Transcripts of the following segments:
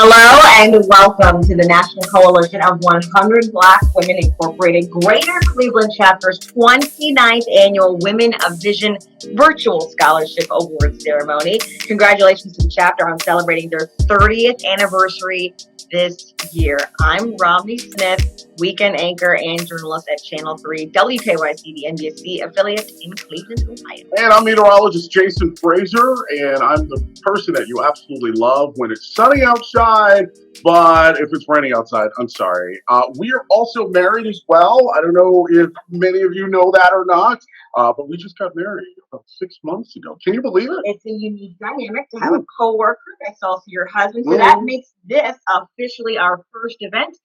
Hello and welcome to the National Coalition of 100 Black Women Incorporated Greater Cleveland Chapter's 29th Annual Women of Vision Virtual Scholarship Award Ceremony. Congratulations to the chapter on celebrating their 30th anniversary this year. I'm Romney Smith, weekend anchor and journalist at Channel 3, WKYC, the NBC affiliate in Cleveland, Ohio. And I'm meteorologist Jason Frazer, and I'm the person that you absolutely love when it's sunny outside, but if it's raining outside, I'm sorry. We are also married as well. I don't know if many of you know that or not, but we just got married about 6 months ago. Can you believe it? It's a unique dynamic to have a co-worker that's also your husband. So that makes this officially our first event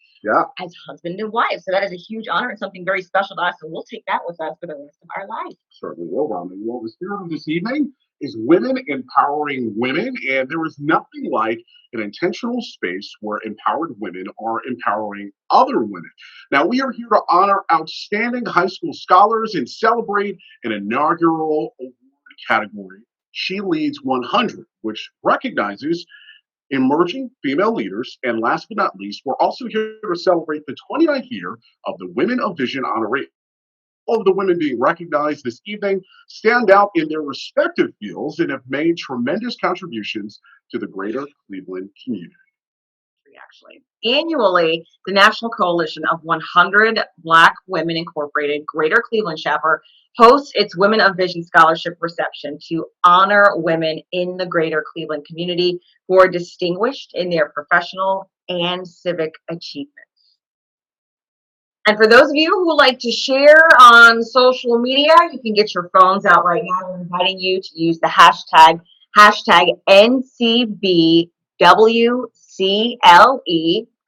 as husband and wife. So that is a huge honor and something very special to us. And we'll take that with us for the rest of our life. Certainly will, Romney. Well, the spirit of this evening is women empowering women. And there is nothing like an intentional space where empowered women are empowering other women. Now, we are here to honor outstanding high school scholars and celebrate an inaugural award category, She Leads 100, which recognizes emerging female leaders. And last but not least, we're also here to celebrate the 29th year of the Women of Vision Honoree. All of the women being recognized this evening stand out in their respective fields and have made tremendous contributions to the greater Cleveland community. Actually, annually, the National Coalition of 100 Black Women Incorporated Greater Cleveland Chapter hosts its Women of Vision Scholarship reception to honor women in the greater Cleveland community who are distinguished in their professional and civic achievements. And for those of you who like to share on social media, you can get your phones out right now. We're inviting you to use the hashtag NCBWCLE. I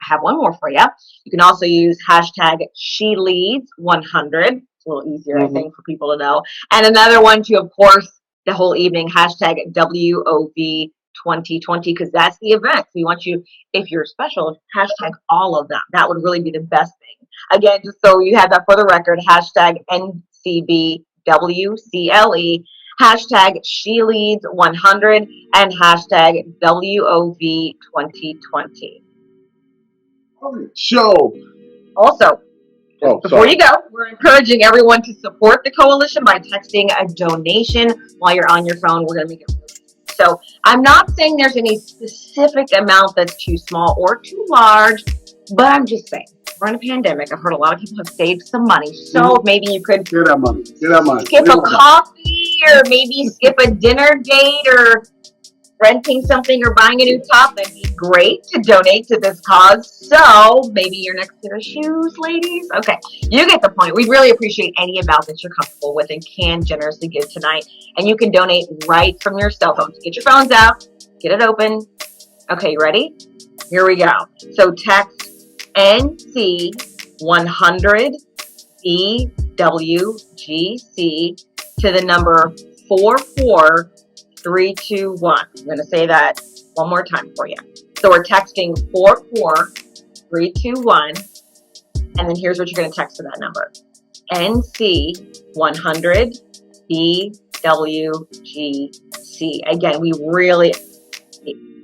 have one more for you. You can also use hashtag SheLeads100. It's a little easier, I think, for people to know. And another one to, of course, the whole evening, hashtag WOV2020, because that's the event. So we want you, if you're special, hashtag all of them. That would really be the best thing. Again, just so you have that for the record, hashtag NCBWCLE, hashtag SheLeads100, and hashtag WOV2020. So, also, before you go, we're encouraging everyone to support the coalition by texting a donation while you're on your phone. We're going to make it. So I'm not saying there's any specific amount that's too small or too large, but I'm just saying we're in a pandemic. I've heard a lot of people have saved some money, so maybe you could get that money. Skip a coffee, or maybe skip a dinner date, or renting something or buying a new top. That'd be great to donate to this cause. So maybe your next pair of shoes, ladies. Okay, you get the point. We really appreciate any amount that you're comfortable with and can generously give tonight. And you can donate right from your cell phone. Get your phones out, get it open. Okay, you ready? Here we go. So text NC100 EWGC to the number 44321. I'm going to say that one more time for you. So we're texting 44321, and then here's what you're going to text to that number. NC100 EWGC. Again, we really,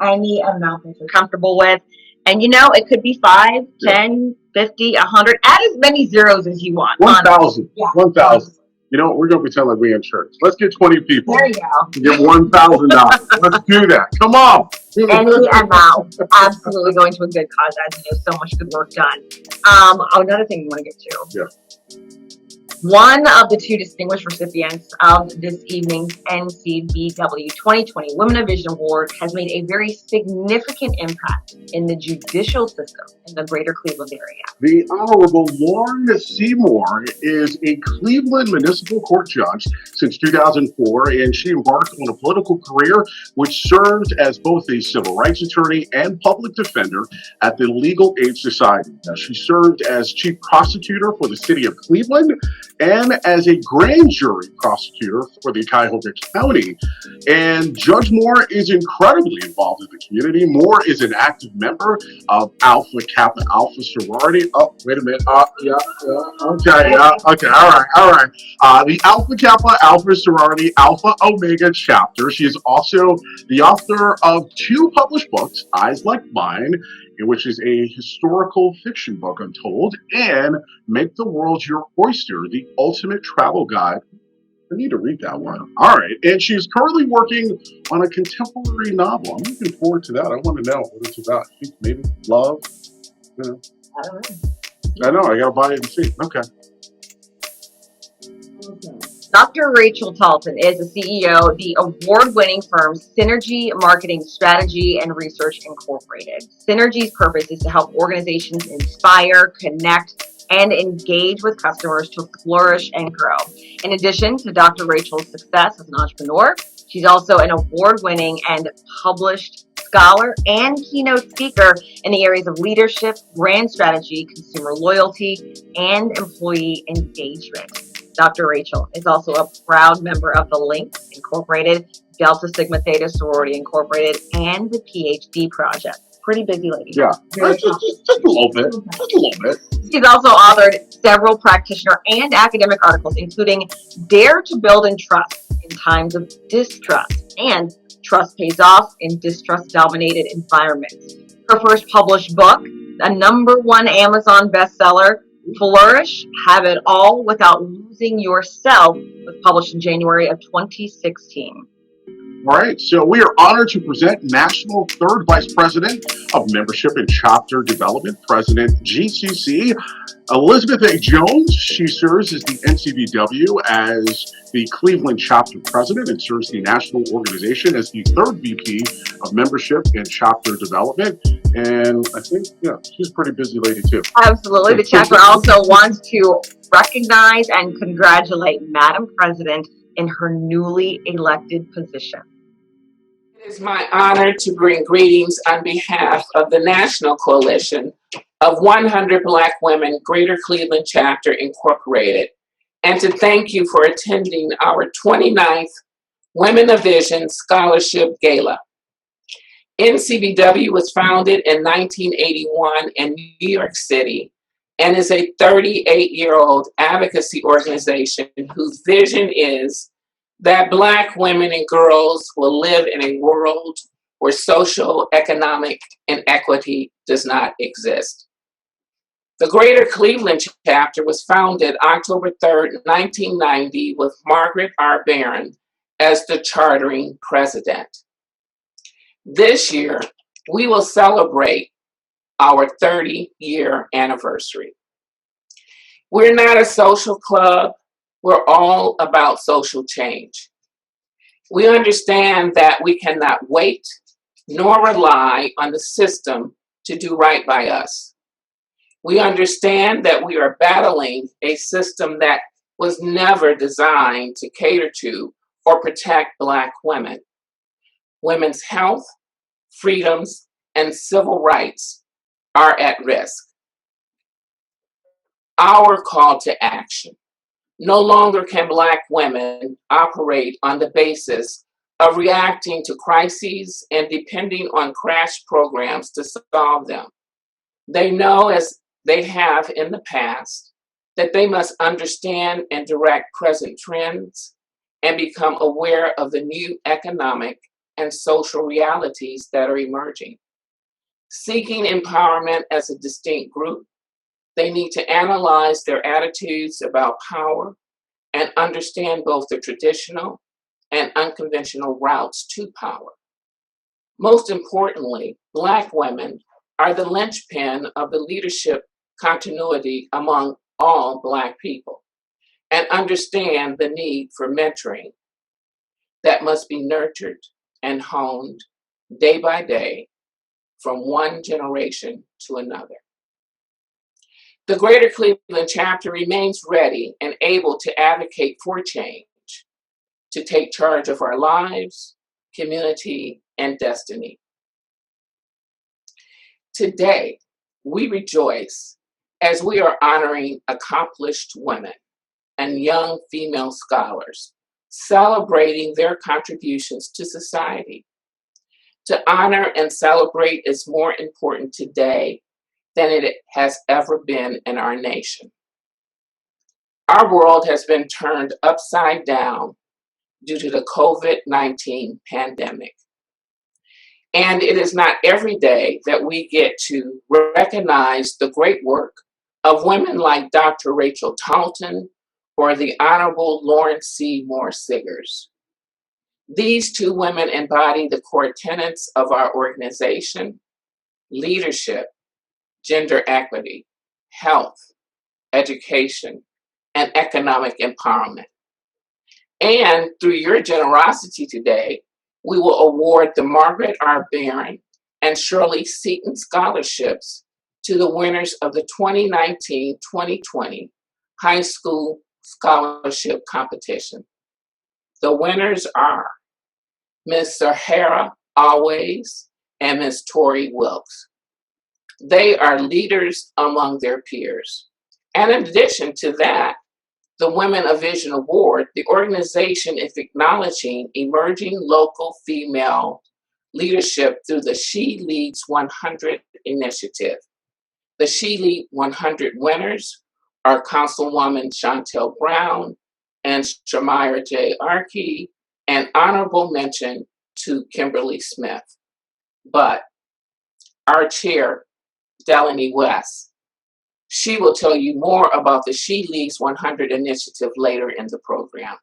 any amount that you're comfortable with. And you know, it could be 5, 10, 50, 100. Add as many zeros as you want. 1,000. 1,000. You know, we're going to pretend like we're in church. Let's get 20 people. There you go. Get $1,000. Let's do that. Come on. Any amount. Absolutely going to a good cause. As you know, so much good work done. Another thing we want to get to. Yeah. One of the two distinguished recipients of this evening's NCBW 2020 Women of Vision Award has made a very significant impact in the judicial system in the greater Cleveland area. The Honorable Lauren Seymour is a Cleveland Municipal Court judge since 2004, and she embarked on a political career which served as both a civil rights attorney and public defender at the Legal Aid Society. Now, she served as chief prosecutor for the city of Cleveland and as a grand jury prosecutor for the Cuyahoga County. And Judge Moore is incredibly involved in the community. Moore is an active member of Alpha Kappa Alpha sorority. Oh, wait a minute. Okay. All right. The Alpha Kappa Alpha sorority Alpha Omega chapter. She is also the author of 2 published books, Eyes Like Mine, which is a historical fiction book, Untold, and Make the World Your Oyster, the ultimate travel guide. I need to read that one. All right. And she's currently working on a contemporary novel. I'm looking forward to that. I want to know what it's about. I think maybe love. You know. I don't know. I know. I got to buy it and see. Okay. Dr. Rachel Talton is the CEO of the award-winning firm Synergy Marketing Strategy and Research Incorporated. Synergy's purpose is to help organizations inspire, connect, and engage with customers to flourish and grow. In addition to Dr. Rachel's success as an entrepreneur, she's also an award-winning and published scholar and keynote speaker in the areas of leadership, brand strategy, consumer loyalty, and employee engagement. Dr. Rachel is also a proud member of the Links Incorporated, Delta Sigma Theta Sorority Incorporated, and the PhD Project. Pretty busy lady. Yeah, just a little bit. Just a little bit. She's also authored several practitioner and academic articles, including Dare to Build and Trust in Times of Distrust and Trust Pays Off in Distrust-Dominated Environments. Her first published book, a #1 Amazon bestseller, Flourish, Have It All Without Losing Yourself, was published in January of 2016. All right, so we are honored to present National 3rd Vice President of Membership and Chapter Development, President GCC, Elizabeth A. Jones. She serves as the NCBW as the Cleveland Chapter President and serves the national organization as the 3rd VP of Membership and Chapter Development. And I think, she's a pretty busy lady too. Absolutely. The chapter also wants to recognize and congratulate Madam President in her newly elected position. It is my honor to bring greetings on behalf of the National Coalition of 100 Black Women Greater Cleveland Chapter Incorporated, and to thank you for attending our 29th Women of Vision Scholarship Gala. NCBW was founded in 1981 in New York City and is a 38-year-old advocacy organization whose vision is that Black women and girls will live in a world where social, economic inequity does not exist. The Greater Cleveland Chapter was founded October 3rd, 1990, with Margaret R. Barron as the chartering president. This year, we will celebrate our 30-year anniversary. We're not a social club. We're all about social change. We understand that we cannot wait nor rely on the system to do right by us. We understand that we are battling a system that was never designed to cater to or protect Black women. Women's health, freedoms, and civil rights are at risk. Our call to action. No longer can Black women operate on the basis of reacting to crises and depending on crash programs to solve them. They know, as they have in the past, that they must understand and direct present trends and become aware of the new economic and social realities that are emerging. Seeking empowerment as a distinct group, they need to analyze their attitudes about power and understand both the traditional and unconventional routes to power. Most importantly, Black women are the linchpin of the leadership continuity among all Black people and understand the need for mentoring that must be nurtured and honed day by day from one generation to another. The Greater Cleveland Chapter remains ready and able to advocate for change, to take charge of our lives, community, and destiny. Today, we rejoice as we are honoring accomplished women, and young female scholars, celebrating their contributions to society. To honor and celebrate is more important today than it has ever been in our nation. Our world has been turned upside down due to the COVID-19 pandemic. And it is not every day that we get to recognize the great work of women like Dr. Rachel Talton or the Honorable Lawrence C. Moore Siggers. These two women embody the core tenets of our organization: leadership, gender equity, health, education, and economic empowerment. And through your generosity today, we will award the Margaret R. Barron and Shirley Seaton scholarships to the winners of the 2019-2020 high school scholarship competition. The winners are Ms. Sahara Always and Ms. Tori Wilkes. They are leaders among their peers. And in addition to that, the Women of Vision Award, the organization is acknowledging emerging local female leadership through the She Leads 100 initiative. The She Lead 100 winners are Councilwoman Shontel Brown and Shemariah J. Arki, and honorable mention to Kimberly Smith. But our chair, Delaney West, she will tell you more about the She Leads 100 initiative later in the program.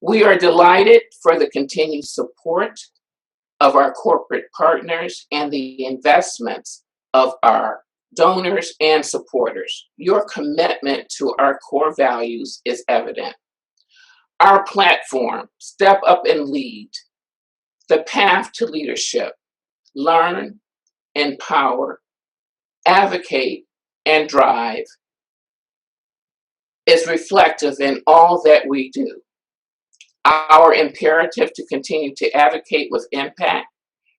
We are delighted for the continued support of our corporate partners and the investments of our donors and supporters. Your commitment to our core values is evident. Our platform, Step Up and Lead, the path to leadership, learn, empower, advocate, and drive, is reflective in all that we do. Our imperative to continue to advocate with impact,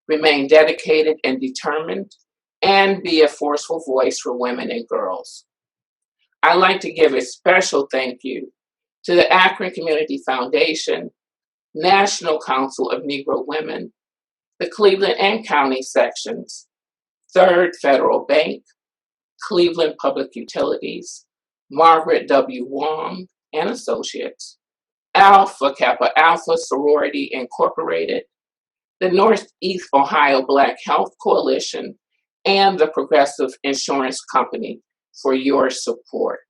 remain dedicated and determined, and be a forceful voice for women and girls. I'd like to give a special thank you to the Akron Community Foundation, National Council of Negro Women, the Cleveland and County sections, Third Federal Bank, Cleveland Public Utilities, Margaret W. Wong and Associates, Alpha Kappa Alpha Sorority Incorporated, the Northeast Ohio Black Health Coalition, and the Progressive Insurance Company for your support.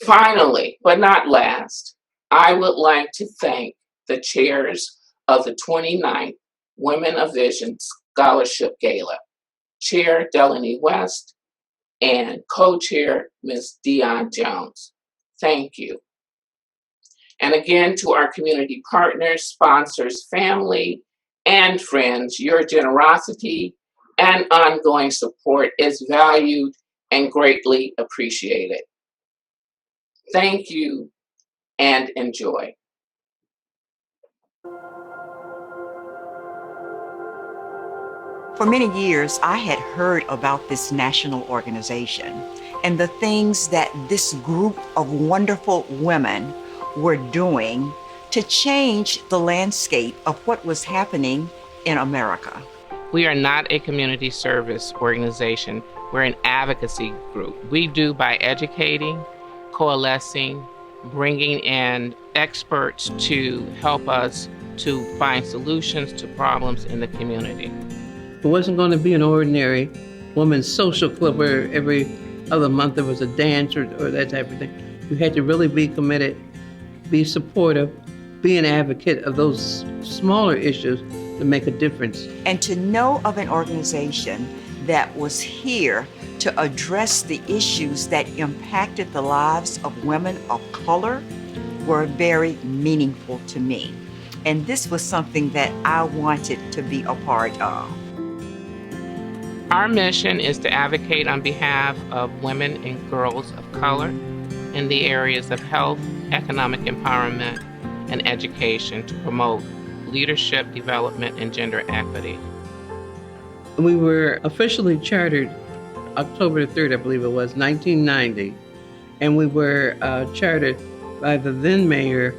Finally, but not last, I would like to thank the chairs of the 29th Women of Vision Scholarship Gala, Chair Delaney West and Co-Chair Ms. Dion Jones. Thank you. And again, to our community partners, sponsors, family, and friends, your generosity and ongoing support is valued and greatly appreciated. Thank you and enjoy. For many years, I had heard about this national organization and the things that this group of wonderful women were doing to change the landscape of what was happening in America. We are not a community service organization. We're an advocacy group. We do by educating, coalescing, bringing in experts to help us to find solutions to problems in the community. It wasn't going to be an ordinary women's social club where every other month there was a dance or that type of thing. You had to really be committed, be supportive, be an advocate of those smaller issues to make a difference. And to know of an organization that was here to address the issues that impacted the lives of women of color were very meaningful to me. And this was something that I wanted to be a part of. Our mission is to advocate on behalf of women and girls of color in the areas of health, economic empowerment, and education to promote leadership, development, and gender equity. We were officially chartered October 3rd, I believe it was, 1990. and we were chartered by the then mayor,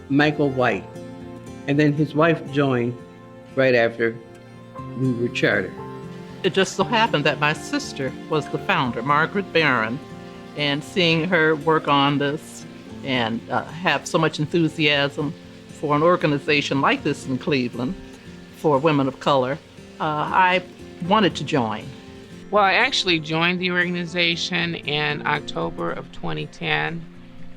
Michael White. And then his wife joined right after we were chartered. It just so happened that my sister was the founder, Margaret Barron, and seeing her work on this and have so much enthusiasm for an organization like this in Cleveland for women of color, I wanted to join. Well, I actually joined the organization in October of 2010,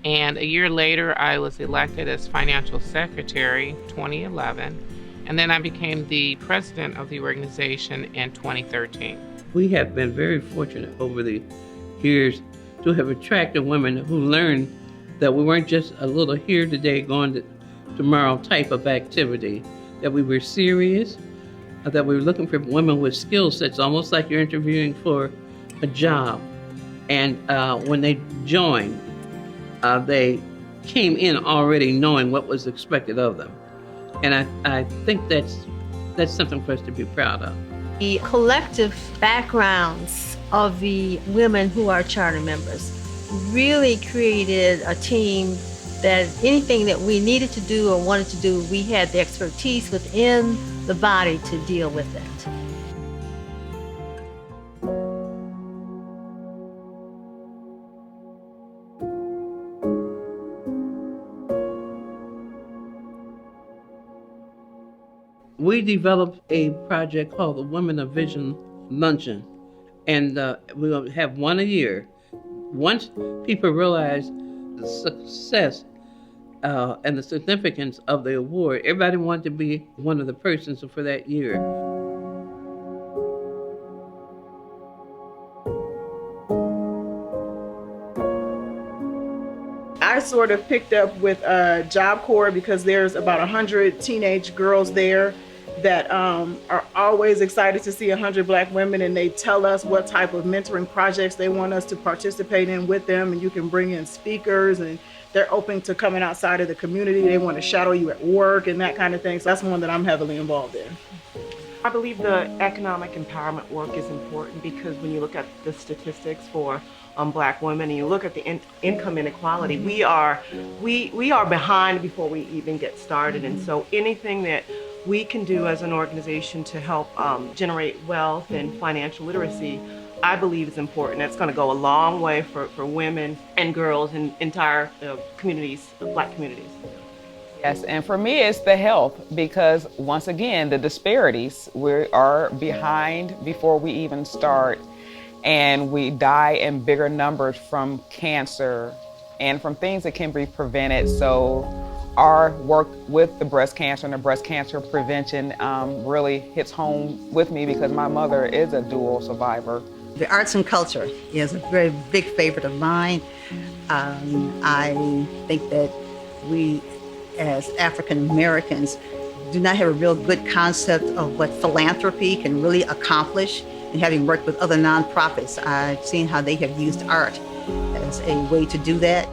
and a year later I was elected as financial secretary 2011, and then I became the president of the organization in 2013. We have been very fortunate over the years to have attracted women who learned that we weren't just a little here today, going to tomorrow type of activity, that we were serious, that we were looking for women with skill sets, almost like you're interviewing for a job. And when they joined, they came in already knowing what was expected of them. And I think that's something for us to be proud of. The collective backgrounds of the women who are charter members really created a team that anything that we needed to do or wanted to do, we had the expertise within the body to deal with it. We developed a project called the Women of Vision Luncheon, and we're going to have one a year. Once people realize the success and the significance of the award, everybody wanted to be one of the persons for that year. I sort of picked up with Job Corps because there's about 100 teenage girls there that are always excited to see 100 Black women, and they tell us what type of mentoring projects they want us to participate in with them, and you can bring in speakers, and they're open to coming outside of the community. They want to shadow you at work and that kind of thing. So that's one that I'm heavily involved in. I believe the economic empowerment work is important because when you look at the statistics for Black women and you look at the income inequality, we are behind before we even get started. And so anything that we can do as an organization to help generate wealth and financial literacy, I believe is important. That's going to go a long way for women and girls in entire communities, Black communities. Yes, and for me, it's the health, because once again, the disparities, we are behind before we even start, and we die in bigger numbers from cancer and from things that can be prevented. So our work with the breast cancer and the breast cancer prevention really hits home with me because my mother is a dual survivor. The arts and culture is a very big favorite of mine. I think that we, as African Americans, do not have a real good concept of what philanthropy can really accomplish. And having worked with other nonprofits, I've seen how they have used art as a way to do that.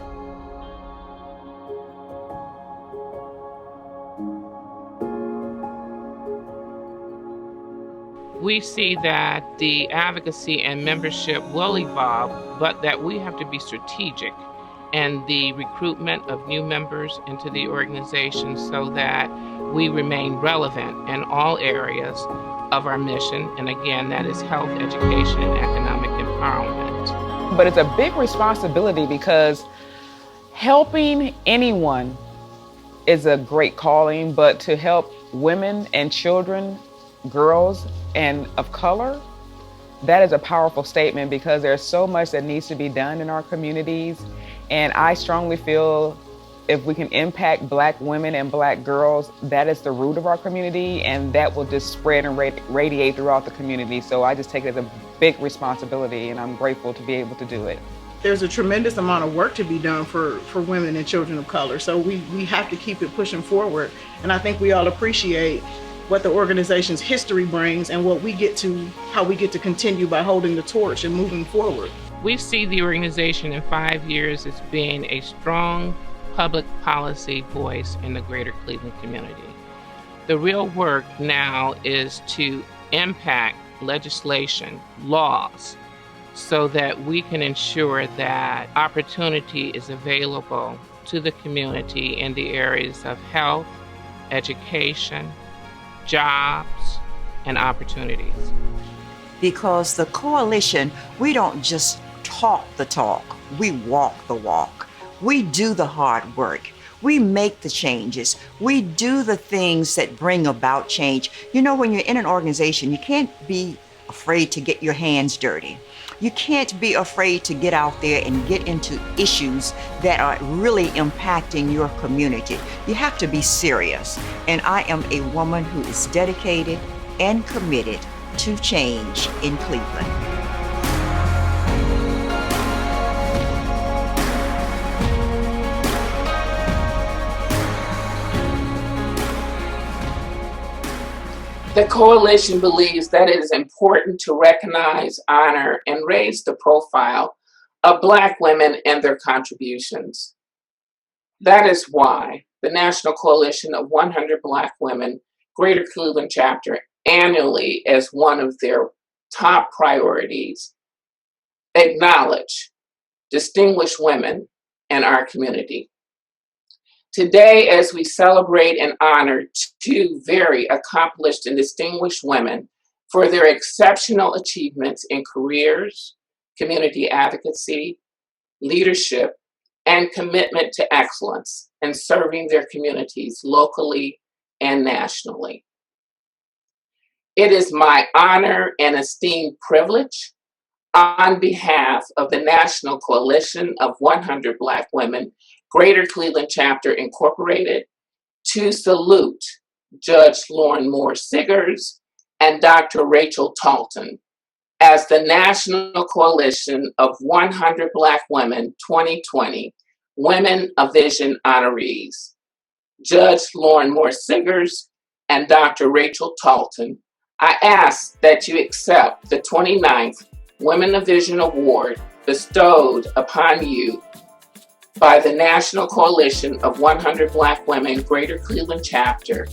We see that the advocacy and membership will evolve, but that we have to be strategic in the recruitment of new members into the organization so that we remain relevant in all areas of our mission. And again, that is health, education, and economic empowerment. But it's a big responsibility because helping anyone is a great calling, but to help women and children, girls, and of color, that is a powerful statement because there's so much that needs to be done in our communities. And I strongly feel if we can impact Black women and Black girls, that is the root of our community, and that will just spread and radiate throughout the community. So I just take it as a big responsibility, and I'm grateful to be able to do it. There's a tremendous amount of work to be done for women and children of color. So we have to keep it pushing forward. And I think we all appreciate what the organization's history brings and what we get to, how we get to continue by holding the torch and moving forward. We see the organization in 5 years as being a strong public policy voice in the greater Cleveland community. The real work now is to impact legislation, laws so that we can ensure that opportunity is available to the community in the areas of health, education, jobs, and opportunities. Because the coalition, we don't just talk the talk, we walk the walk. We do the hard work. We make the changes. We do the things that bring about change. You know, when you're in an organization, you can't be afraid to get your hands dirty. You can't be afraid to get out there and get into issues that are really impacting your community. You have to be serious. And I am a woman who is dedicated and committed to change in Cleveland. The coalition believes that it is important to recognize, honor, and raise the profile of Black women and their contributions. That is why the National Coalition of 100 Black Women, Greater Cleveland Chapter, annually as one of their top priorities, acknowledge distinguished women in our community. Today, as we celebrate and honor two very accomplished and distinguished women for their exceptional achievements in careers, community advocacy, leadership, and commitment to excellence in serving their communities locally and nationally. It is my honor and esteemed privilege on behalf of the National Coalition of 100 Black Women, Greater Cleveland Chapter Incorporated, to salute Judge Lauren Moore Siggers and Dr. Rachel Talton as the National Coalition of 100 Black Women 2020 Women of Vision honorees. Judge Lauren Moore Siggers and Dr. Rachel Talton, I ask that you accept the 29th Women of Vision Award bestowed upon you by the National Coalition of 100 Black Women Greater Cleveland Chapter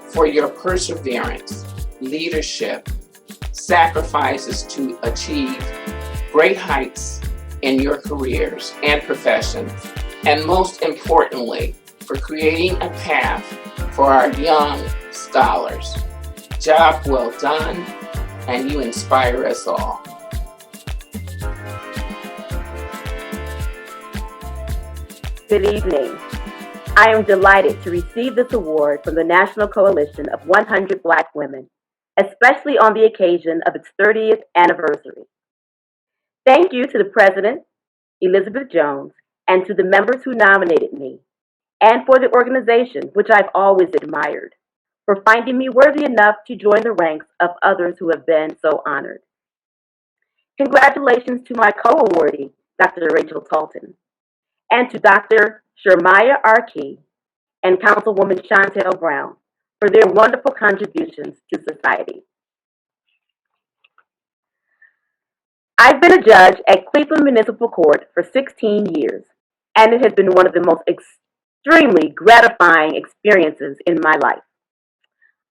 for your perseverance, leadership, sacrifices to achieve great heights in your careers and professions, and most importantly, for creating a path for our young scholars. Job well done, and you inspire us all. Good evening. I am delighted to receive this award from the National Coalition of 100 Black Women, especially on the occasion of its 30th anniversary. Thank you to the President, Elizabeth Jones, and to the members who nominated me, and for the organization, which I've always admired, for finding me worthy enough to join the ranks of others who have been so honored. Congratulations to my co-awardee, Dr. Rachel Talton, and to Dr. Shemariah Arki and Councilwoman Shontel for their wonderful contributions to society. I've been a judge at Cleveland Municipal Court for 16 years, and it has been one of the most extremely gratifying experiences in my life.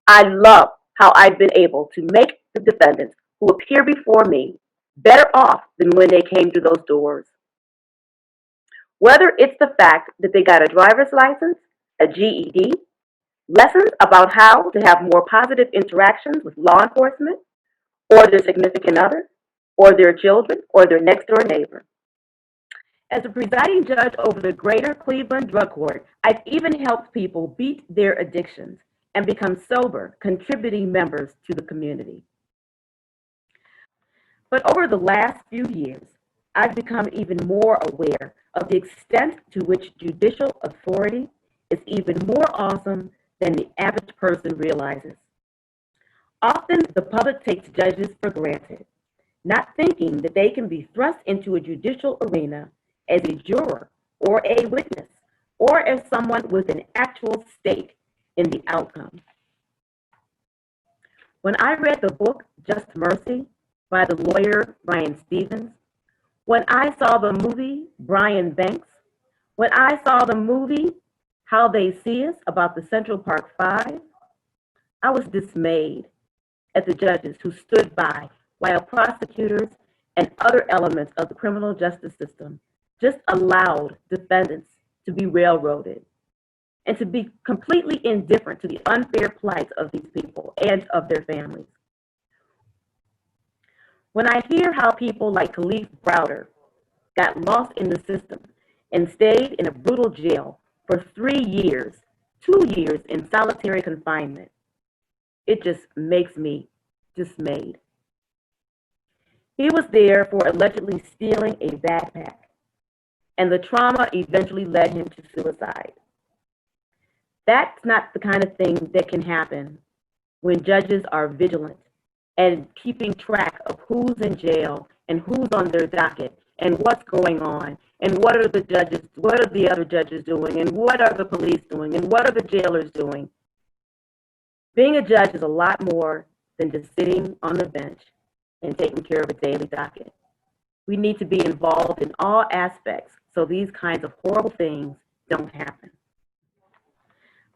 I love how I've been able to make the defendants who appear before me better off than when they came through those doors. Whether it's the fact that they got a driver's license, a GED, lessons about how to have more positive interactions with law enforcement, or their significant other, or their children, or their next-door neighbor. As a presiding judge over the Greater Cleveland Drug Court, I've even helped people beat their addictions and become sober, contributing members to the community. But over the last few years, I've become even more aware of the extent to which judicial authority is even more awesome than the average person realizes. Often, the public takes judges for granted, not thinking that they can be thrust into a judicial arena as a juror or a witness, or as someone with an actual stake in the outcome. When I read the book, Just Mercy, by the lawyer Bryan Stephens, when I saw the movie Brian Banks, when I saw the movie How They See Us about the Central Park Five, I was dismayed at the judges who stood by while prosecutors and other elements of the criminal justice system just allowed defendants to be railroaded and to be completely indifferent to the unfair plight of these people and of their families. When I hear how people like Khalif Browder got lost in the system and stayed in a brutal jail for 3 years, 2 years in solitary confinement, it just makes me dismayed. He was there for allegedly stealing a backpack, and the trauma eventually led him to suicide. That's not the kind of thing that can happen when judges are vigilant and keeping track of who's in jail and who's on their docket and what's going on and what are the other judges doing and what are the police doing and what are the jailers doing. Being a judge is a lot more than just sitting on the bench and taking care of a daily docket. We need to be involved in all aspects so these kinds of horrible things don't happen.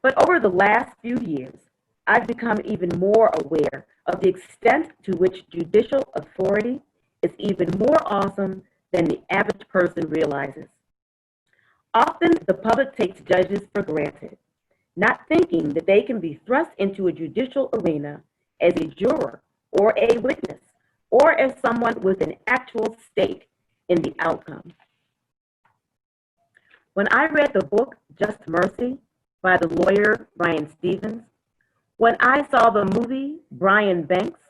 But over the last few years, I've become even more aware of the extent to which judicial authority is even more awesome than the average person realizes. Often, the public takes judges for granted, not thinking that they can be thrust into a judicial arena as a juror or a witness or as someone with an actual stake in the outcome. When I read the book Just Mercy by the lawyer Brian Stevens, when I saw the movie Brian Banks,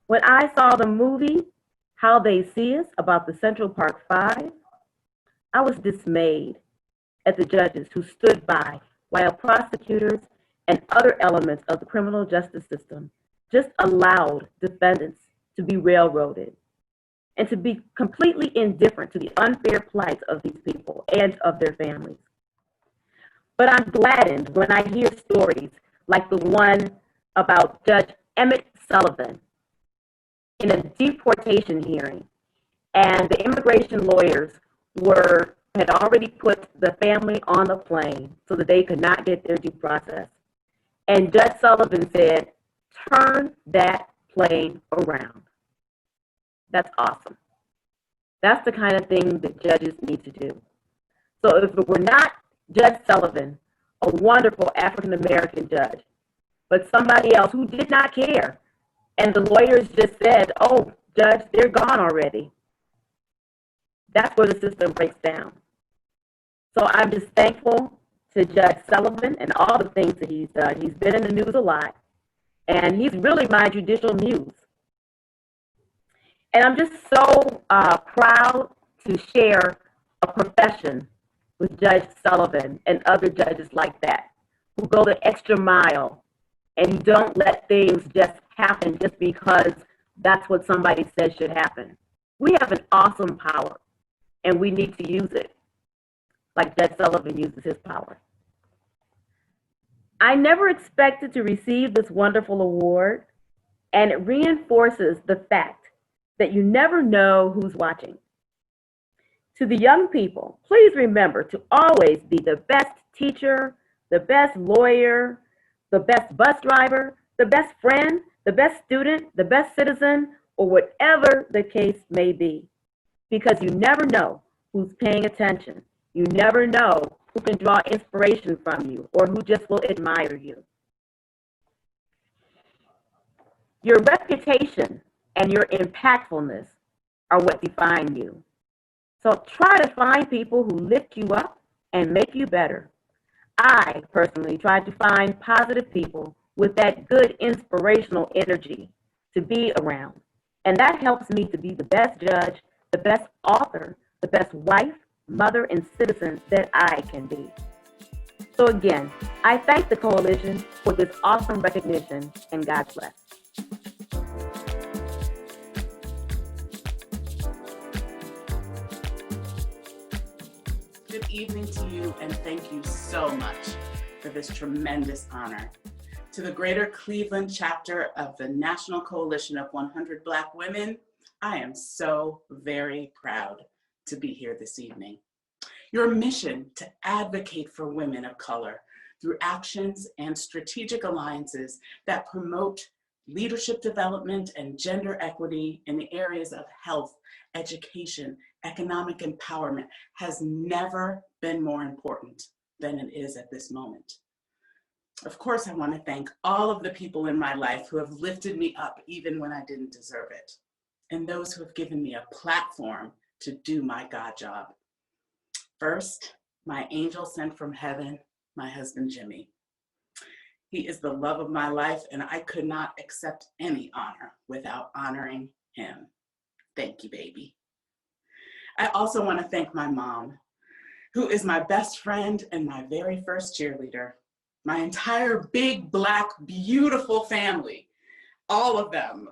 when I saw the movie How They See Us about the Central Park Five, I was dismayed at the judges who stood by while prosecutors and other elements of the criminal justice system just allowed defendants to be railroaded and to be completely indifferent to the unfair plight of these people and of their families. But I'm gladdened when I hear stories like the one about Judge Emmett Sullivan in a deportation hearing, and the immigration lawyers had already put the family on the plane so that they could not get their due process. And Judge Sullivan said, "Turn that plane around." That's awesome. That's the kind of thing that judges need to do. So if it were not Judge Sullivan, a wonderful African-American judge, but somebody else who did not care, and the lawyers just said, "Oh, Judge, they're gone already," that's where the system breaks down. So I'm just thankful to Judge Sullivan and all the things that he's done. He's been in the news a lot, and he's really my judicial muse. And I'm just so proud to share a profession with Judge Sullivan and other judges like that, who go the extra mile and who don't let things just happen just because that's what somebody says should happen. We have an awesome power, and we need to use it, like Judge Sullivan uses his power. I never expected to receive this wonderful award, and it reinforces the fact that you never know who's watching. To the young people, please remember to always be the best teacher, the best lawyer, the best bus driver, the best friend, the best student, the best citizen, or whatever the case may be. Because you never know who's paying attention. You never know who can draw inspiration from you or who just will admire you. Your reputation and your impactfulness are what define you. So try to find people who lift you up and make you better. I personally try to find positive people with that good inspirational energy to be around. And that helps me to be the best judge, the best author, the best wife, mother, and citizen that I can be. So again, I thank the Coalition for this awesome recognition, and God bless. Good evening to you, and thank you so much for this tremendous honor. To the Greater Cleveland chapter of the National Coalition of 100 Black Women, I am so very proud to be here this evening. Your mission to advocate for women of color through actions and strategic alliances that promote leadership development, and gender equity in the areas of health, education, economic empowerment has never been more important than it is at this moment. Of course, I want to thank all of the people in my life who have lifted me up even when I didn't deserve it, and those who have given me a platform to do my God job. First, my angel sent from heaven, my husband, Jimmy. He is the love of my life, and I could not accept any honor without honoring him. Thank you, baby. I also want to thank my mom, who is my best friend and my very first cheerleader. My entire big, black, beautiful family, all of them.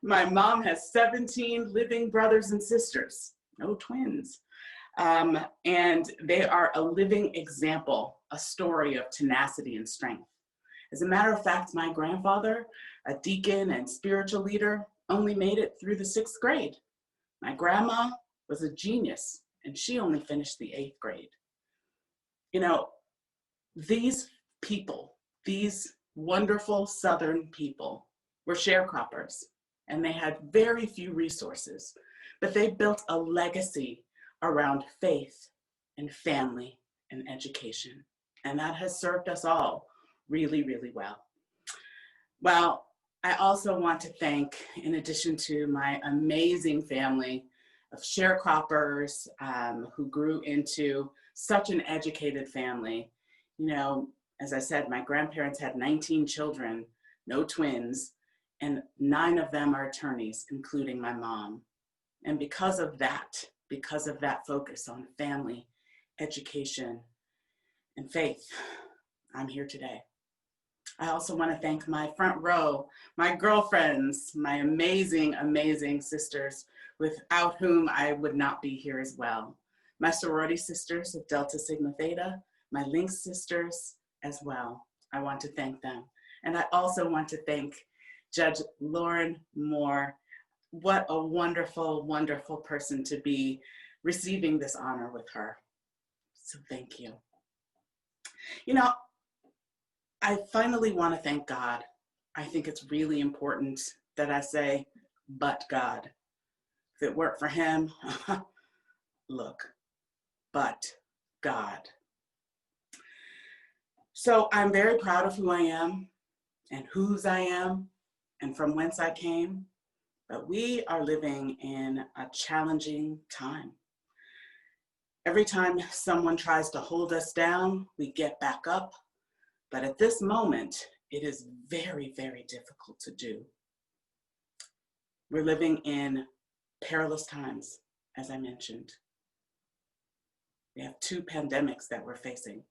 My mom has 17 living brothers and sisters, no twins. And they are a living example, a story of tenacity and strength. As a matter of fact, my grandfather, a deacon and spiritual leader, only made it through the 6th grade. My grandma was a genius, and she only finished the 8th grade. You know, these people, these wonderful Southern people, were sharecroppers, and they had very few resources, but they built a legacy around faith and family and education. And that has served us all really, really well. Well, I also want to thank, in addition to my amazing family of sharecroppers who grew into such an educated family. You know, as I said, my grandparents had 19 children, no twins, and 9 of them are attorneys, including my mom. And because of that focus on family, education, and faith, I'm here today. I also want to thank my front row, my girlfriends, my amazing, amazing sisters, without whom I would not be here as well. My sorority sisters of Delta Sigma Theta, my Lynx sisters as well. I want to thank them. And I also want to thank Judge Lauren Moore. What a wonderful, wonderful person to be receiving this honor with her. So thank you. You know, I finally want to thank God. I think it's really important that I say, but God. If it weren't for him, look, but God. So I'm very proud of who I am and whose I am and from whence I came. But we are living in a challenging time. Every time someone tries to hold us down, we get back up. But at this moment, it is very, very difficult to do. We're living in perilous times, as I mentioned. We have 2 pandemics that we're facing.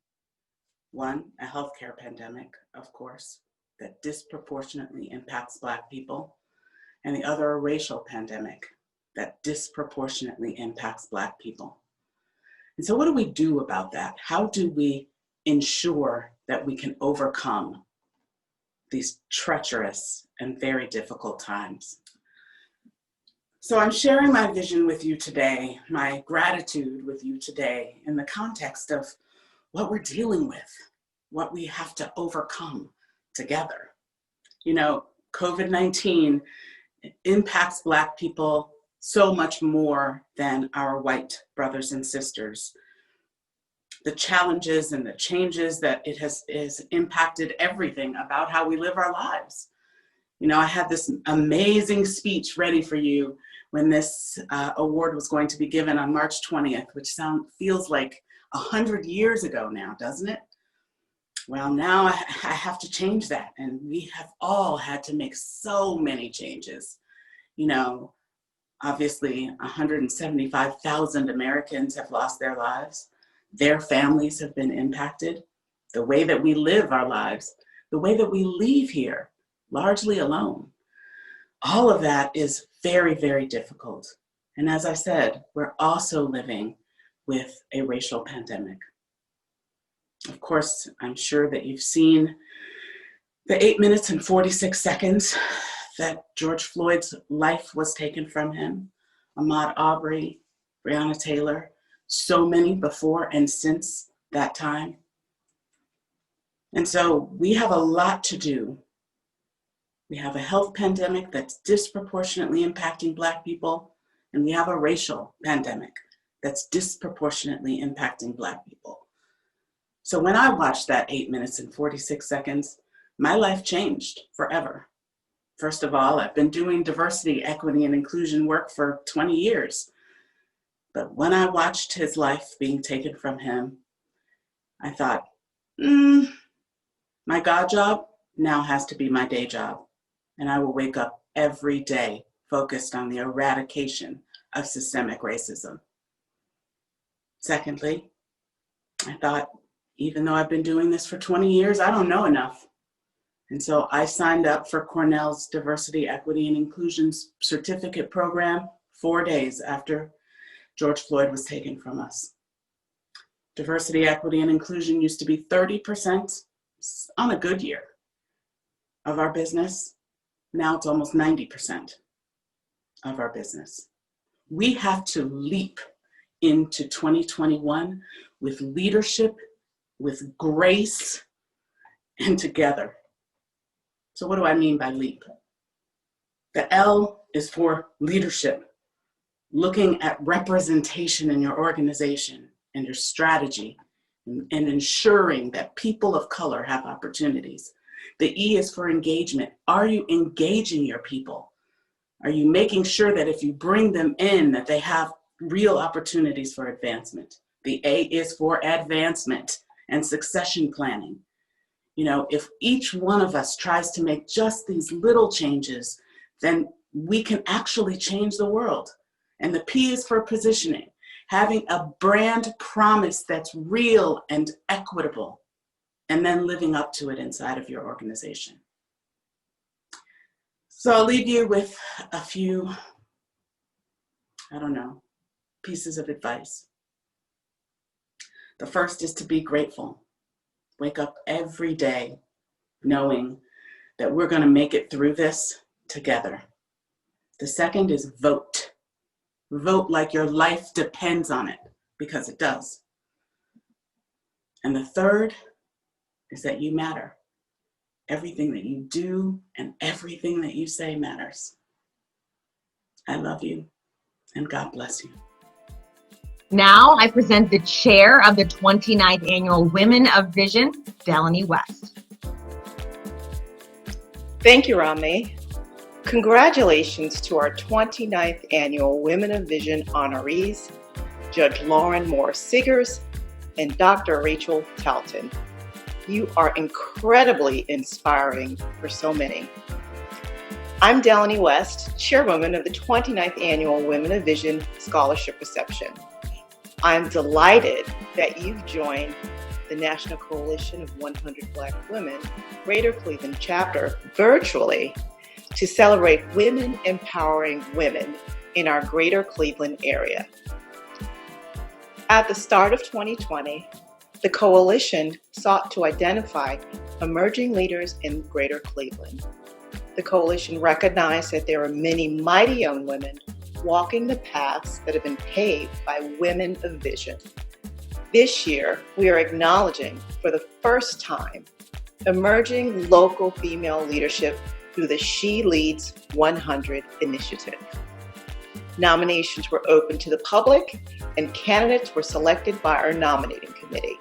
One, a healthcare pandemic, of course, that disproportionately impacts Black people, and the other, a racial pandemic that disproportionately impacts Black people. And so what do we do about that? How do we ensure that we can overcome these treacherous and very difficult times? So I'm sharing my vision with you today, my gratitude with you today in the context of what we're dealing with, what we have to overcome together. You know, COVID-19 impacts Black people so much more than our white brothers and sisters. The challenges and the changes that it has impacted everything about how we live our lives. You know, I had this amazing speech ready for you when this award was going to be given on March 20th, which feels like 100 years ago now, doesn't it? Well, now I have to change that, and we have all had to make so many changes. You know, obviously 175,000 Americans have lost their lives. Their families have been impacted. The way that we live our lives, the way that we leave here, largely alone. All of that is very, very difficult. And as I said, we're also living with a racial pandemic. Of course, I'm sure that you've seen the 8 minutes and 46 seconds that George Floyd's life was taken from him. Ahmaud Arbery, Breonna Taylor, so many before and since that time. And so we have a lot to do We have a health pandemic that's disproportionately impacting Black people, and we have a racial pandemic that's disproportionately impacting Black people. So when I watched that 8 minutes and 46 seconds, my life changed forever. First of all, I've been doing diversity, equity, and inclusion work for 20 years. But when I watched his life being taken from him, I thought, my God job now has to be my day job. And I will wake up every day focused on the eradication of systemic racism. Secondly, I thought, even though I've been doing this for 20 years, I don't know enough. And so I signed up for Cornell's Diversity, Equity, and Inclusion Certificate Program 4 days after George Floyd was taken from us. Diversity, equity, and inclusion used to be 30% on a good year of our business. Now it's almost 90% of our business. We have to leap into 2021 with leadership, with grace, and together. So what do I mean by leap? The L is for leadership, looking at representation in your organization and your strategy, and ensuring that people of color have opportunities. The E is for engagement. Are you engaging your people? Are you making sure that if you bring them in, that they have real opportunities for advancement? The A is for advancement and succession planning. You know, if each one of us tries to make just these little changes, then we can actually change the world. And the P is for positioning, having a brand promise that's real and equitable, and then living up to it inside of your organization. So I'll leave you with a few, pieces of advice. The first is to be grateful. Wake up every day knowing that we're going to make it through this together. The second is vote. Vote like your life depends on it, because it does. And the third is that you matter. Everything that you do and everything that you say matters. I love you, and God bless you. Now I present the chair of the 29th Annual Women of Vision, Delaney West. Thank you, Romney. Congratulations to our 29th Annual Women of Vision honorees, Judge Lauren Moore Siggers and Dr. Rachel Talton. You are incredibly inspiring for so many. I'm Delaney West, chairwoman of the 29th Annual Women of Vision Scholarship Reception. I'm delighted that you've joined the National Coalition of 100 Black Women, Greater Cleveland Chapter, virtually to celebrate women empowering women in our Greater Cleveland area. At the start of 2020, the coalition sought to identify emerging leaders in Greater Cleveland. The coalition recognized that there are many mighty young women walking the paths that have been paved by women of vision. This year, we are acknowledging for the first time emerging local female leadership through the She Leads 100 initiative. Nominations were open to the public and candidates were selected by our nominating committee.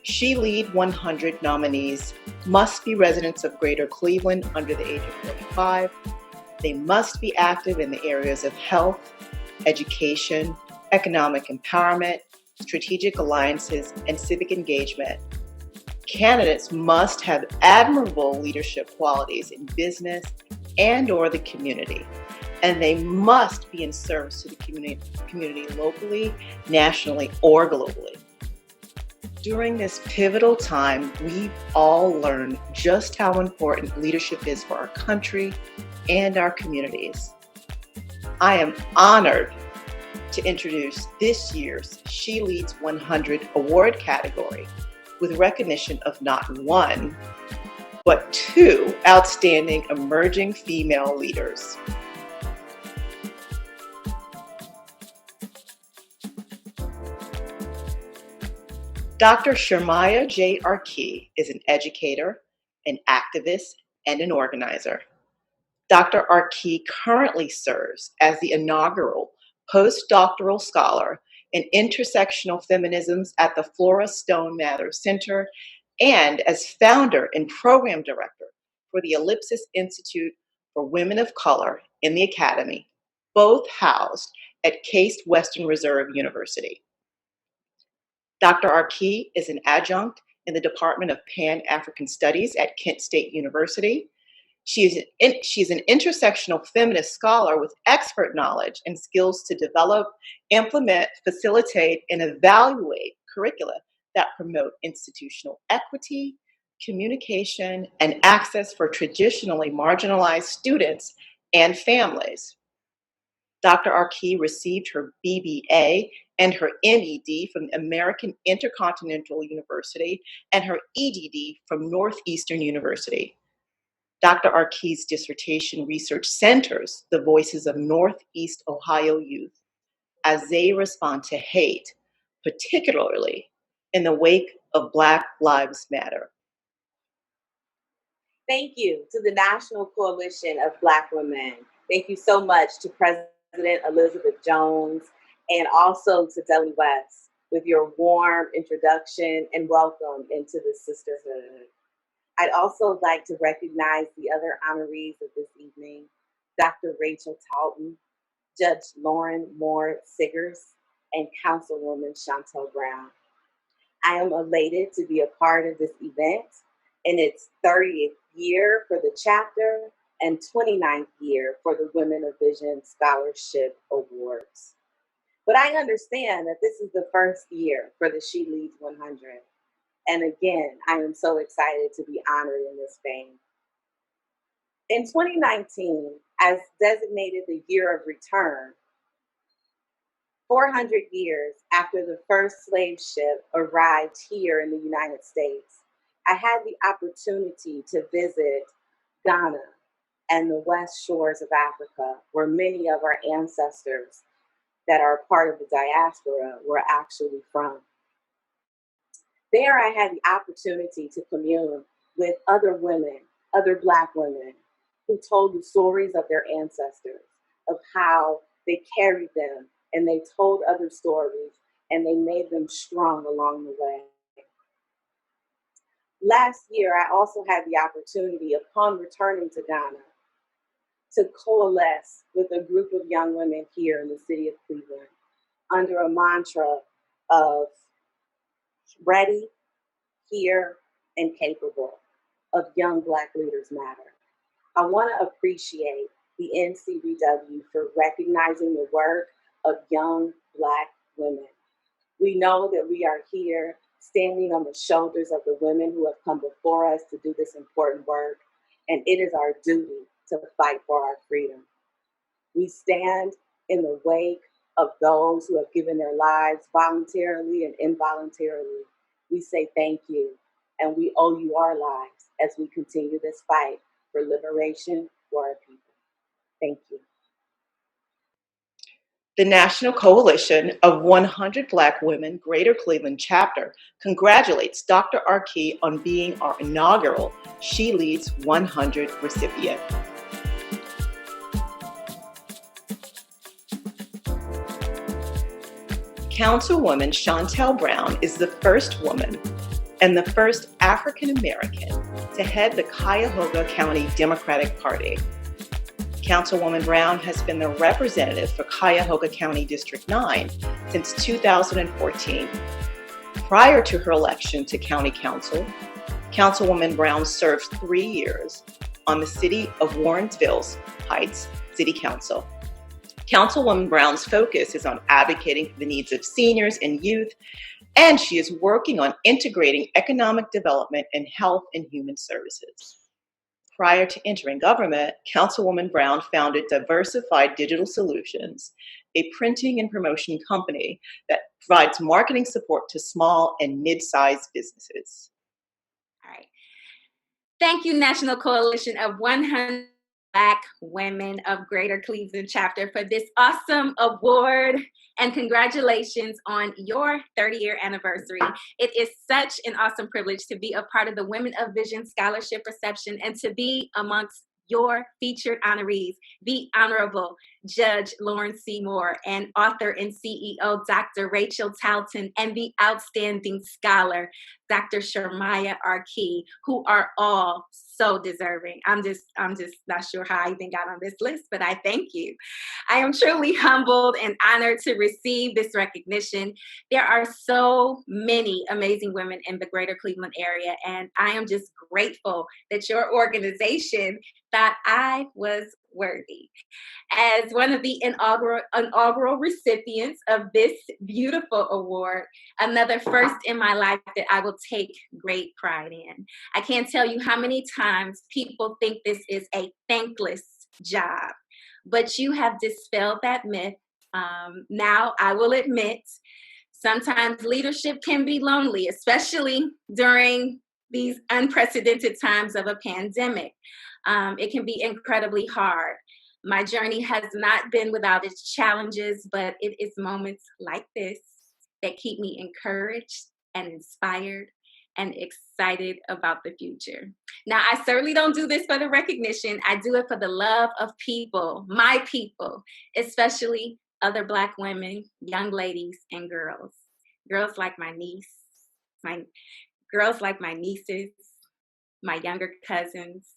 She Lead 100 nominees must be residents of Greater Cleveland under the age of 45. They must be active in the areas of health, education, economic empowerment, strategic alliances, and civic engagement. Candidates must have admirable leadership qualities in business and/or the community, and they must be in service to the community locally, nationally, or globally. During this pivotal time, we've all learned just how important leadership is for our country and our communities. I am honored to introduce this year's She Leads 100 award category with recognition of not one, but 2 outstanding emerging female leaders. Dr. Shemariah J. Arki is an educator, an activist, and an organizer. Dr. Arki currently serves as the inaugural postdoctoral scholar in intersectional feminisms at the Flora Stone Mathers Center and as founder and program director for the Ellipsis Institute for Women of Color in the Academy, both housed at Case Western Reserve University. Dr. Arki is an adjunct in the Department of Pan-African Studies at Kent State University. She's an intersectional feminist scholar with expert knowledge and skills to develop, implement, facilitate, and evaluate curricula that promote institutional equity, communication, and access for traditionally marginalized students and families. Dr. Arki received her BBA and her MED from American Intercontinental University and her EDD from Northeastern University. Dr. Arki's dissertation research centers the voices of Northeast Ohio youth as they respond to hate, particularly in the wake of Black Lives Matter. Thank you to the National Coalition of Black Women. Thank you so much to President Elizabeth Jones and also to Deli West with your warm introduction and welcome into the sisterhood. I'd also like to recognize the other honorees of this evening, Dr. Rachel Talton, Judge Lauren Moore Siggers, and Councilwoman Shontel Brown. I am elated to be a part of this event in its 30th year for the chapter and 29th year for the Women of Vision Scholarship Awards. But I understand that this is the first year for the She Leads 100. And again, I am so excited to be honored in this vein. In 2019, as designated the year of return, 400 years after the first slave ship arrived here in the United States, I had the opportunity to visit Ghana and the West Shores of Africa, where many of our ancestors that are part of the diaspora were actually from. There I had the opportunity to commune with other women, other Black women, who told the stories of their ancestors, of how they carried them, and they told other stories, and they made them strong along the way. Last year, I also had the opportunity, upon returning to Ghana, to coalesce with a group of young women here in the city of Cleveland under a mantra of ready, here, and capable of Young Black Leaders Matter. I want to appreciate the NCBW for recognizing the work of young Black women. We know that we are here standing on the shoulders of the women who have come before us to do this important work, and it is our duty to fight for our freedom. We stand in the wake of those who have given their lives voluntarily and involuntarily. We say thank you, and we owe you our lives as we continue this fight for liberation for our people. Thank you. The National Coalition of 100 Black Women Greater Cleveland Chapter congratulates Dr. Arki on being our inaugural She Leads 100 recipient. Councilwoman Shontel Brown is the first woman and the first African American to head the Cuyahoga County Democratic Party. Councilwoman Brown has been the representative for Cuyahoga County District 9 since 2014. Prior to her election to County Council, Councilwoman Brown served 3 years on the City of Warrensville Heights City Council. Councilwoman Brown's focus is on advocating for the needs of seniors and youth, and she is working on integrating economic development and health and human services. Prior to entering government, Councilwoman Brown founded Diversified Digital Solutions, a printing and promotion company that provides marketing support to small and mid-sized businesses. All right. Thank you, National Coalition of 100 Black women of Greater Cleveland Chapter for this awesome award. And congratulations on your 30-year anniversary. It is such an awesome privilege to be a part of the Women of Vision Scholarship Reception and to be amongst your featured honorees, the Honorable Judge Lauren Seymour and author and CEO Dr. Rachel Talton and the outstanding scholar Dr. Shemariah Arki, who are all so deserving. I'm just not sure how I even got on this list, but I thank you. I am truly humbled and honored to receive this recognition. There are so many amazing women in the Greater Cleveland area, and I am just grateful that your organization thought I was worthy. As one of the inaugural recipients of this beautiful award, another first in my life that I will take great pride in. I can't tell you how many times people think this is a thankless job, but you have dispelled that myth. Now, I will admit, sometimes leadership can be lonely, especially during these unprecedented times of a pandemic. It can be incredibly hard. My journey has not been without its challenges, but it is moments like this that keep me encouraged and inspired and excited about the future. Now, I certainly don't do this for the recognition. I do it for the love of people, my people, especially other Black women, young ladies, and girls. Girls like my niece, girls like my nieces, my younger cousins,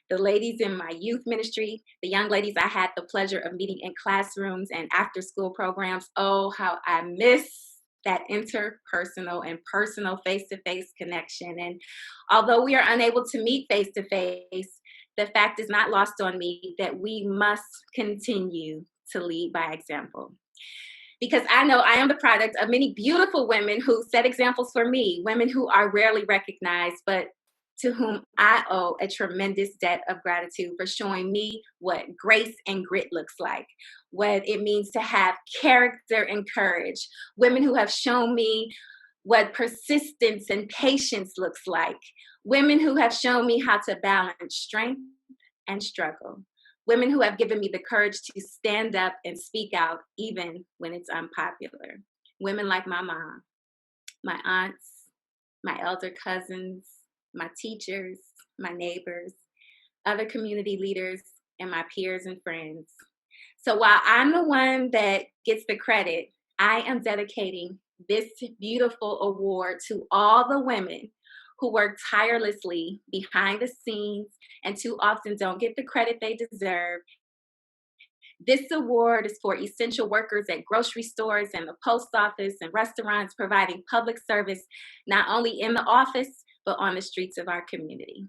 the ladies in my youth ministry, the young ladies I had the pleasure of meeting in classrooms and after-school programs. Oh, how I miss that interpersonal and personal face-to-face connection. And although we are unable to meet face-to-face, the fact is not lost on me that we must continue to lead by example. Because I know I am the product of many beautiful women who set examples for me, women who are rarely recognized, but to whom I owe a tremendous debt of gratitude for showing me what grace and grit looks like, what it means to have character and courage, women who have shown me what persistence and patience looks like, women who have shown me how to balance strength and struggle, women who have given me the courage to stand up and speak out even when it's unpopular, women like my mom, my aunts, my elder cousins, my teachers, my neighbors, other community leaders, and my peers and friends. So while I'm the one that gets the credit, I am dedicating this beautiful award to all the women who work tirelessly behind the scenes and too often don't get the credit they deserve. This award is for essential workers at grocery stores and the post office and restaurants, providing public service not only in the office, but on the streets of our community.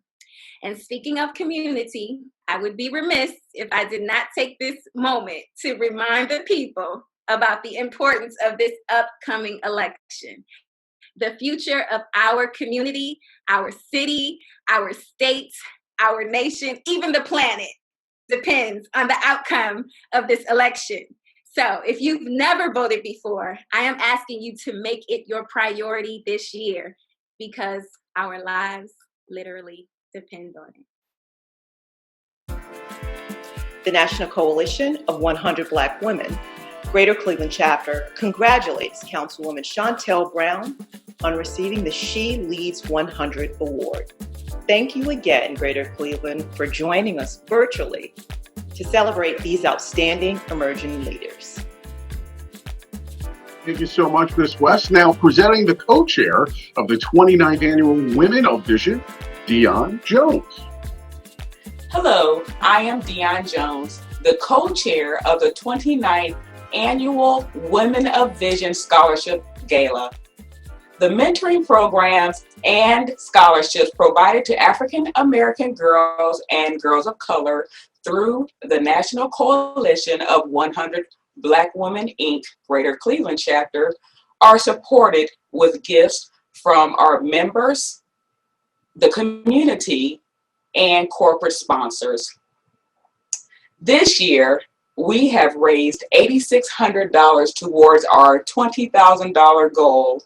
And speaking of community, I would be remiss if I did not take this moment to remind the people about the importance of this upcoming election. The future of our community, our city, our state, our nation, even the planet depends on the outcome of this election. So if you've never voted before, I am asking you to make it your priority this year because our lives literally depend on it. The National Coalition of 100 Black Women, Greater Cleveland Chapter, congratulates Councilwoman Shontel Brown on receiving the She Leads 100 Award. Thank you again, Greater Cleveland, for joining us virtually to celebrate these outstanding emerging leaders. Thank you so much, Ms. West. Now presenting the co-chair of the 29th Annual Women of Vision, Dion Jones. Hello, I am Dion Jones, the co-chair of the 29th Annual Women of Vision Scholarship Gala. The mentoring programs and scholarships provided to African American girls and girls of color through the National Coalition of 100 Black Women, Inc. Greater Cleveland Chapter are supported with gifts from our members, the community, and corporate sponsors. This year, we have raised $8,600 towards our $20,000 goal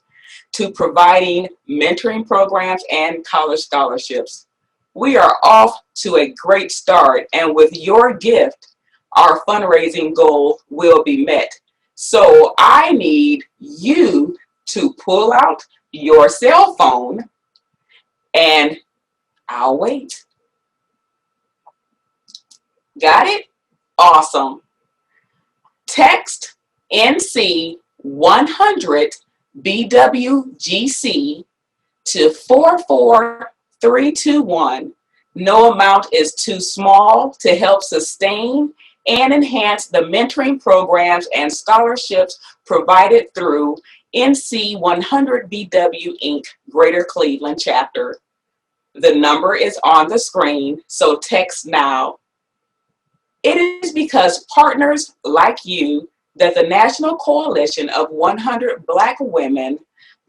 to providing mentoring programs and college scholarships. We are off to a great start, and with your gift, our fundraising goal will be met. So I need you to pull out your cell phone, and I'll wait. Got it? Awesome. Text NC 100 BWGC to 44321. No amount is too small to help sustain and enhance the mentoring programs and scholarships provided through NC 100 BW Inc. Greater Cleveland Chapter. The number is on the screen, so text now. It is because partners like you that the National Coalition of 100 Black Women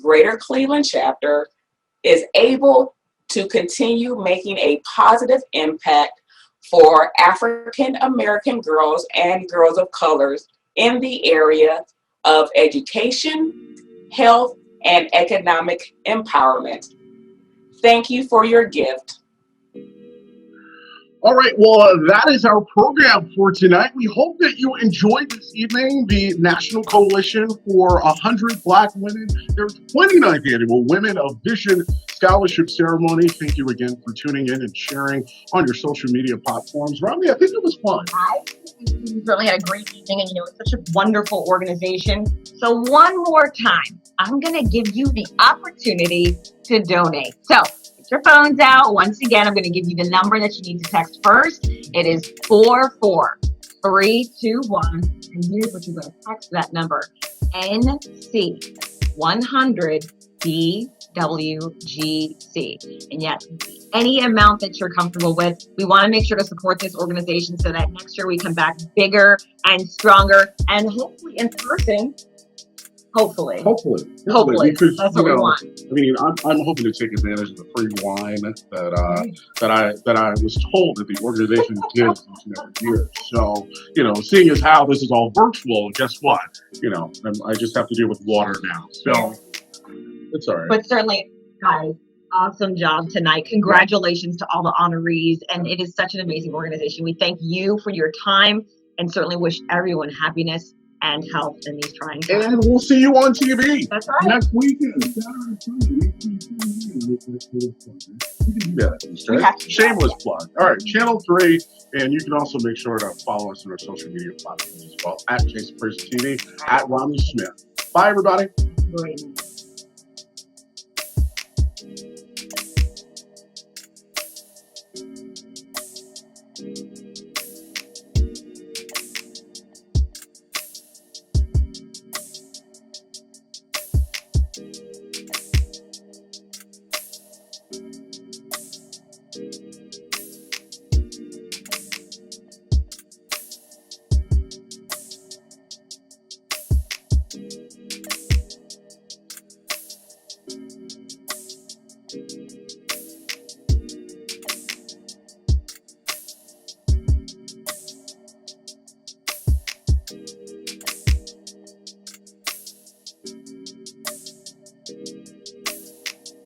Greater Cleveland Chapter is able to continue making a positive impact for African American girls and girls of colors in the area of education, health, and economic empowerment. Thank you for your gift. All right, well, that is our program for tonight. We hope that you enjoyed this evening. The National Coalition for 100 Black Women, their 29th annual Women of Vision Scholarship Ceremony. Thank you again for tuning in and sharing on your social media platforms. Romney, I think it was fun. I think we certainly had a great evening, and it's such a wonderful organization. So one more time, I'm going to give you the opportunity to donate. So get your phones out. Once again, I'm going to give you the number that you need to text first. It is 44321, and here's what you're going to text that number: NC 100 BWGC. And yes, any amount that you're comfortable with. We want to make sure to support this organization so that next year we come back bigger and stronger, and hopefully in person. Hopefully. Because, That's what we want. I mean, I'm hoping to take advantage of the free wine that I was told that the organization gives each and every year. So, seeing as how this is all virtual, guess what? I just have to deal with water now. So it's all right. But certainly, guys, awesome job tonight. Congratulations to all the honorees. And it is such an amazing organization. We thank you for your time and certainly wish everyone happiness and health in these trying times. And we'll see you on TV. That's right. Next weekend, Saturday, Sunday. Shameless plug. All right, Channel 3, and you can also make sure to follow us on our social media platforms as well, at Jason Frazer TV, at Romney Smith. Bye, everybody. Great.